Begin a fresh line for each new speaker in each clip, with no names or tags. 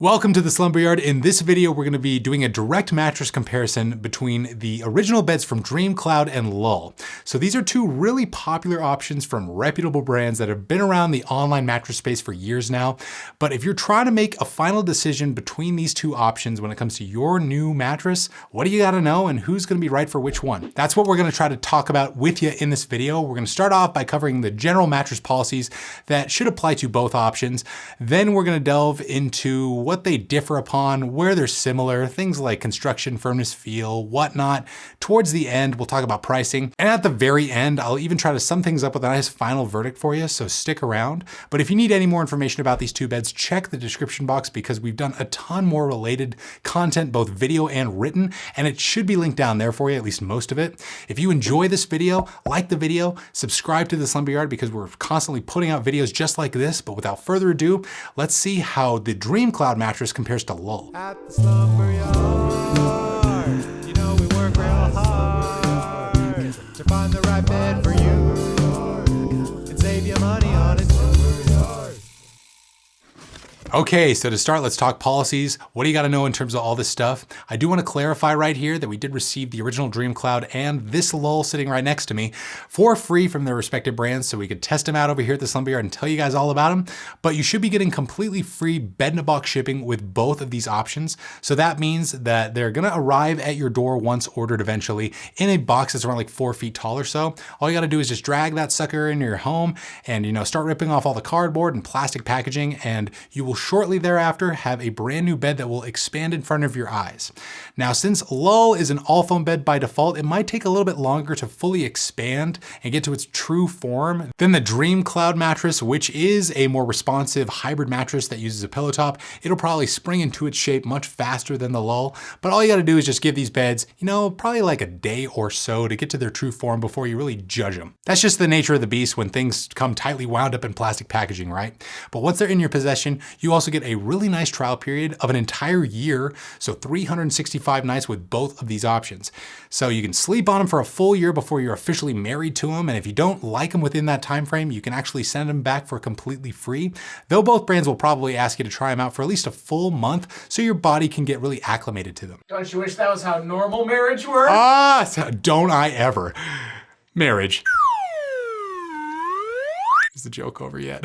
Welcome to the Slumber Yard. In this video, we're going to be doing a direct mattress comparison between the original beds from DreamCloud and Lull. So these are two really popular options from reputable brands that have been around the online mattress space for years now. But if you're trying to make a final decision between these two options when it comes to your new mattress, what do you got to know and who's going to be right for which one? That's what we're going to try to talk about with you in this video. We're going to start off by covering the general mattress policies that should apply to both options. Then we're going to delve into what they differ upon, where they're similar, things like construction, firmness, feel, whatnot. Towards the end, we'll talk about pricing. And at the very end, I'll even try to sum things up with a nice final verdict for you, so stick around. But if you need any more information about these two beds, check the description box because we've done a ton more related content, both video and written, and it should be linked down there for you, at least most of it. If you enjoy this video, like the video, subscribe to the Slumber Yard because we're constantly putting out videos just like this. But without further ado, let's see how the DreamCloud mattress compares to Lull.
At the Slumber Yard, you know we work real hard to find the right bed for you and save you money on it.
Okay, so to start, let's talk policies. What do you got to know in terms of all this stuff? I do want to clarify right here that we did receive the original DreamCloud and this Lull sitting right next to me for free from their respective brands, so we could test them out over here at the Slumber Yard and tell you guys all about them. But you should be getting completely free bed-in-a-box shipping with both of these options. So that means that they're going to arrive at your door once ordered eventually in a box that's around like 4 feet tall or so. All you got to do is just drag that sucker into your home and, start ripping off all the cardboard and plastic packaging, and you will shortly thereafter have a brand new bed that will expand in front of your eyes. Now, since Lull is an all foam bed by default, it might take a little bit longer to fully expand and get to its true form than the DreamCloud mattress, which is a more responsive hybrid mattress that uses a pillow top. It'll probably spring into its shape much faster than the Lull, but all you got to do is just give these beds, probably like a day or so to get to their true form before you really judge them. That's just the nature of the beast when things come tightly wound up in plastic packaging, right? But once they're in your possession, you also get a really nice trial period of an entire year, so 365 nights with both of these options. So you can sleep on them for a full year before you're officially married to them, and if you don't like them within that time frame, you can actually send them back for completely free. Though both brands will probably ask you to try them out for at least a full month so your body can get really acclimated to them.
Don't you wish that was how normal marriage works?
Don't I ever. Marriage. Is the joke over yet?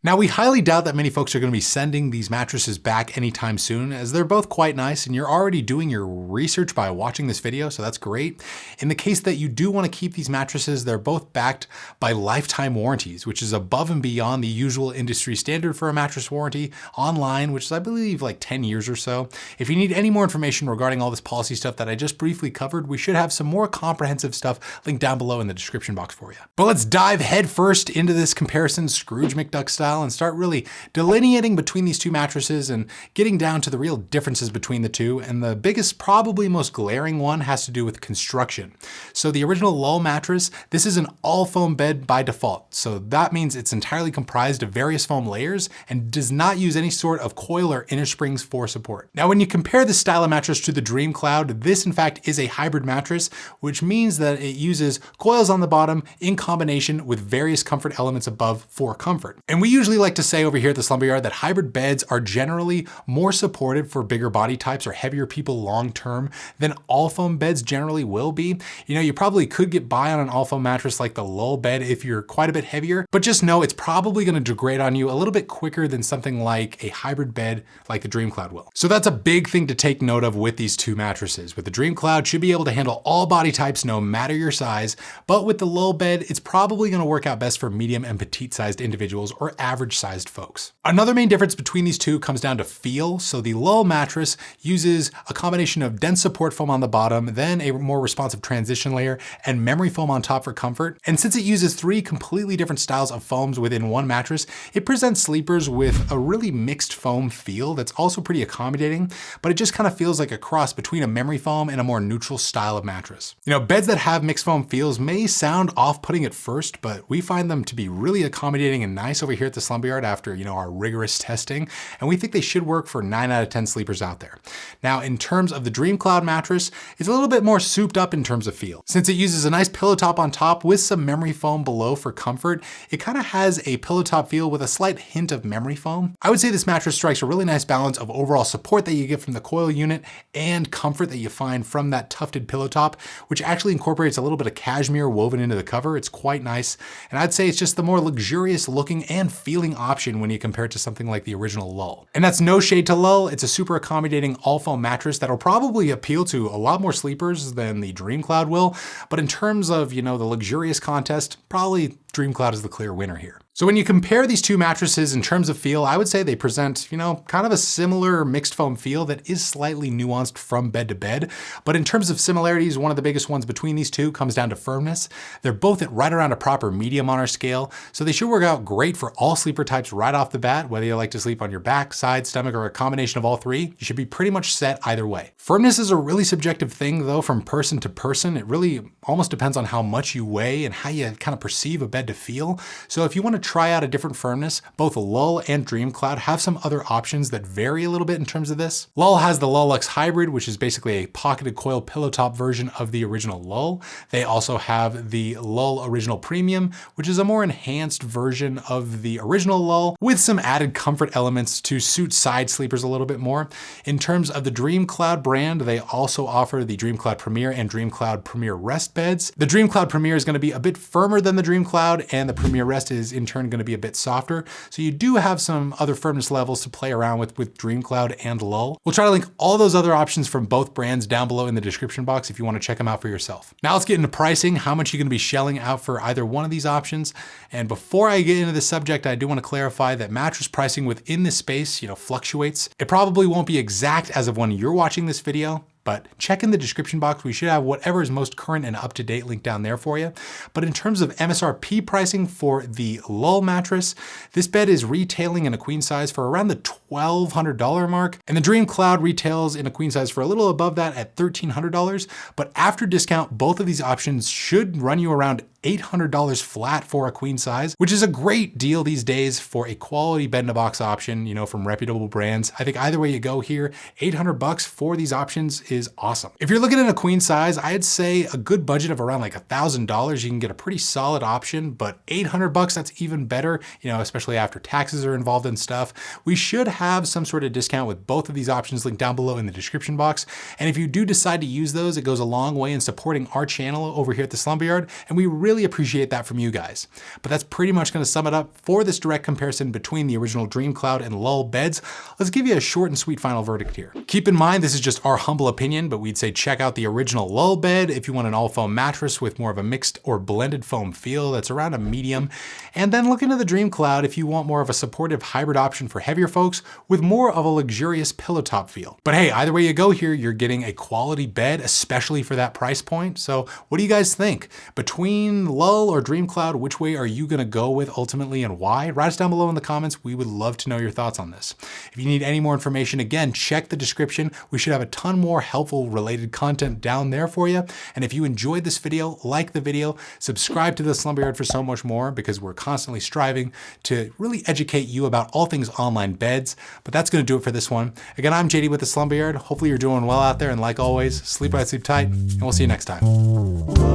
Now, we highly doubt that many folks are going to be sending these mattresses back anytime soon, as they're both quite nice and you're already doing your research by watching this video, so that's great. In the case that you do want to keep these mattresses, they're both backed by lifetime warranties, which is above and beyond the usual industry standard for a mattress warranty online, which is, I believe, like 10 years or so. If you need any more information regarding all this policy stuff that I just briefly covered, we should have some more comprehensive stuff linked down below in the description box for you. But let's dive headfirst into this comparison, Scrooge McDuck style, and start really delineating between these two mattresses and getting down to the real differences between the two. And the biggest, probably most glaring one has to do with construction. So the original Lull mattress, this is an all foam bed by default. So that means it's entirely comprised of various foam layers and does not use any sort of coil or inner springs for support. Now, when you compare this style of mattress to the DreamCloud, this in fact is a hybrid mattress, which means that it uses coils on the bottom in combination with various comfort elements above for comfort. And we usually like to say over here at the Slumber Yard that hybrid beds are generally more supportive for bigger body types or heavier people long term than all foam beds generally will be. You probably could get by on an all foam mattress like the Lull bed if you're quite a bit heavier, but just know it's probably going to degrade on you a little bit quicker than something like a hybrid bed like the DreamCloud will. So that's a big thing to take note of with these two mattresses. With the DreamCloud, should be able to handle all body types no matter your size, but with the Lull bed, it's probably going to work out best for medium and petite sized individuals or average sized folks. Another main difference between these two comes down to feel. So the Lull mattress uses a combination of dense support foam on the bottom, then a more responsive transition layer, and memory foam on top for comfort. And since it uses three completely different styles of foams within one mattress, it presents sleepers with a really mixed foam feel that's also pretty accommodating, but it just kind of feels like a cross between a memory foam and a more neutral style of mattress. Beds that have mixed foam feels may sound off-putting at first, but we find them to be really accommodating and nice over here at the the Slumber Yard after, our rigorous testing, and we think they should work for 9 out of 10 sleepers out there. Now, in terms of the DreamCloud mattress, it's a little bit more souped up in terms of feel. Since it uses a nice pillow top on top with some memory foam below for comfort, it kind of has a pillow top feel with a slight hint of memory foam. I would say this mattress strikes a really nice balance of overall support that you get from the coil unit and comfort that you find from that tufted pillow top, which actually incorporates a little bit of cashmere woven into the cover. It's quite nice. And I'd say it's just the more luxurious looking and feeling option when you compare it to something like the original Lull. And that's no shade to Lull. It's a super accommodating all foam mattress that'll probably appeal to a lot more sleepers than the DreamCloud will. But in terms of, the luxurious contest, probably DreamCloud is the clear winner here. So when you compare these two mattresses in terms of feel, I would say they present, kind of a similar mixed foam feel that is slightly nuanced from bed to bed. But in terms of similarities, one of the biggest ones between these two comes down to firmness. They're both at right around a proper medium on our scale, so they should work out great for all sleeper types right off the bat. Whether you like to sleep on your back, side, stomach, or a combination of all three, you should be pretty much set either way. Firmness is a really subjective thing though, from person to person. It really almost depends on how much you weigh and how you kind of perceive a bed to feel. So if you want to try out a different firmness, both Lull and DreamCloud have some other options that vary a little bit in terms of this. Lull has the Lullux Hybrid, which is basically a pocketed coil pillow top version of the original Lull. They also have the Lull Original Premium, which is a more enhanced version of the original Lull with some added comfort elements to suit side sleepers a little bit more. In terms of the DreamCloud brand, they also offer the DreamCloud Premier and DreamCloud Premier Rest beds. The DreamCloud Premier is going to be a bit firmer than the DreamCloud, and the Premier Rest is in turn going to be a bit softer. So you do have some other firmness levels to play around with DreamCloud and Lull. We'll try to link all those other options from both brands down below in the description box if you want to check them out for yourself. Now let's get into pricing, how much you're going to be shelling out for either one of these options. And before I get into this subject, I do want to clarify that mattress pricing within this space, fluctuates. It probably won't be exact as of when you're watching this video, but check in the description box. We should have whatever is most current and up to date linked down there for you. But in terms of MSRP pricing for the Lull mattress, this bed is retailing in a queen size for around the $1,200 mark. And the DreamCloud retails in a queen size for a little above that at $1,300. But after discount, both of these options should run you around $800 flat for a queen size, which is a great deal these days for a quality bed-in-a-box option, from reputable brands. I think either way you go here, $800 for these options is awesome. If you're looking at a queen size, I'd say a good budget of around like $1,000, you can get a pretty solid option, but $800, that's even better, especially after taxes are involved and stuff. We should have some sort of discount with both of these options linked down below in the description box. And if you do decide to use those, it goes a long way in supporting our channel over here at the Slumber Yard, and we really appreciate that from you guys. But that's pretty much going to sum it up for this direct comparison between the original DreamCloud and Lull beds. Let's give you a short and sweet final verdict here. Keep in mind, this is just our humble opinion, but we'd say check out the original Lull bed if you want an all foam mattress with more of a mixed or blended foam feel that's around a medium. And then look into the DreamCloud if you want more of a supportive hybrid option for heavier folks with more of a luxurious pillow top feel. But hey, either way you go here, you're getting a quality bed, especially for that price point. So what do you guys think? Between Lull or DreamCloud, which way are you gonna go with ultimately and why? Write us down below in the comments. We would love to know your thoughts on this. If you need any more information, again, check the description. We should have a ton more helpful related content down there for you. And if you enjoyed this video, like the video, subscribe to the Slumber Yard for so much more, because we're constantly striving to really educate you about all things online beds. But that's gonna do it for this one. Again, I'm JD with the Slumber Yard. Hopefully you're doing well out there, and like always, sleep right, sleep tight, and we'll see you next time.